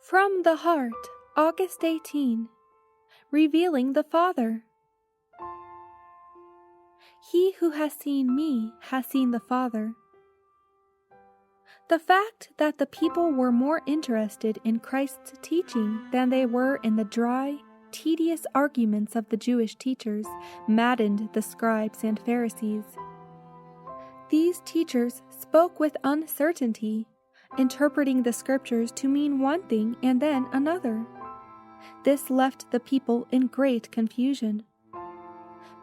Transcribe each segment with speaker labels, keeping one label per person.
Speaker 1: From the Heart, August 18. Revealing the Father. He who has seen me has seen the Father. The fact that the people were more interested in Christ's teaching than they were in the dry, tedious arguments of the Jewish teachers maddened the scribes and Pharisees. These teachers spoke with uncertainty, interpreting the scriptures to mean one thing and then another. This left the people in great confusion.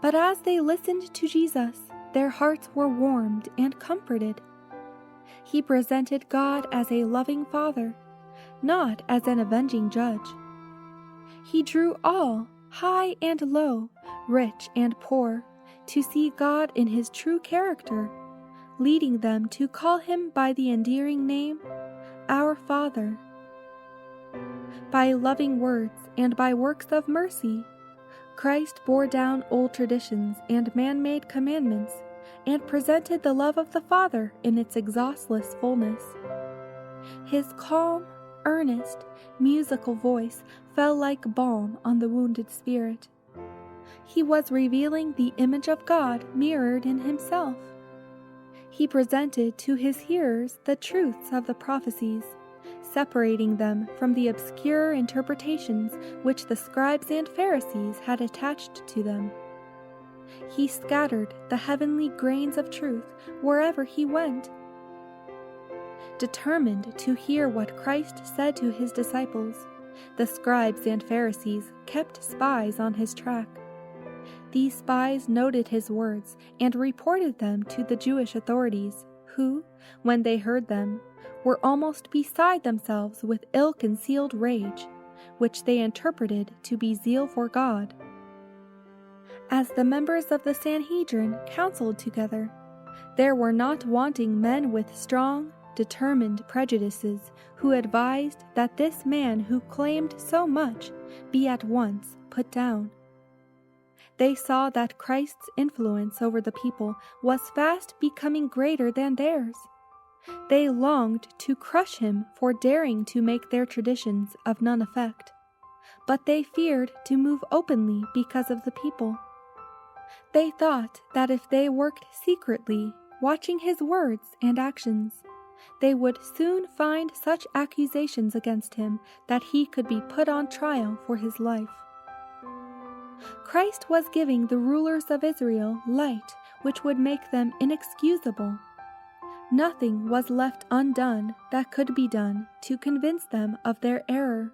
Speaker 1: But as they listened to Jesus, their hearts were warmed and comforted. He presented God as a loving Father, not as an avenging judge. He drew all, high and low, rich and poor, to see God in His true character, leading them to call Him by the endearing name, Our Father. By loving words and by works of mercy, Christ bore down old traditions and man-made commandments and presented the love of the Father in its exhaustless fullness. His calm, earnest, musical voice fell like balm on the wounded spirit. He was revealing the image of God mirrored in Himself. He presented to His hearers the truths of the prophecies, separating them from the obscure interpretations which the scribes and Pharisees had attached to them. He scattered the heavenly grains of truth wherever He went. Determined to hear what Christ said to His disciples, the scribes and Pharisees kept spies on His track. These spies noted His words and reported them to the Jewish authorities, who, when they heard them, were almost beside themselves with ill-concealed rage, which they interpreted to be zeal for God. As the members of the Sanhedrin counseled together, there were not wanting men with strong, determined prejudices who advised that this man who claimed so much be at once put down. They saw that Christ's influence over the people was fast becoming greater than theirs. They longed to crush Him for daring to make their traditions of none effect, but they feared to move openly because of the people. They thought that if they worked secretly, watching His words and actions, they would soon find such accusations against Him that He could be put on trial for His life. Christ was giving the rulers of Israel light which would make them inexcusable. Nothing was left undone that could be done to convince them of their error.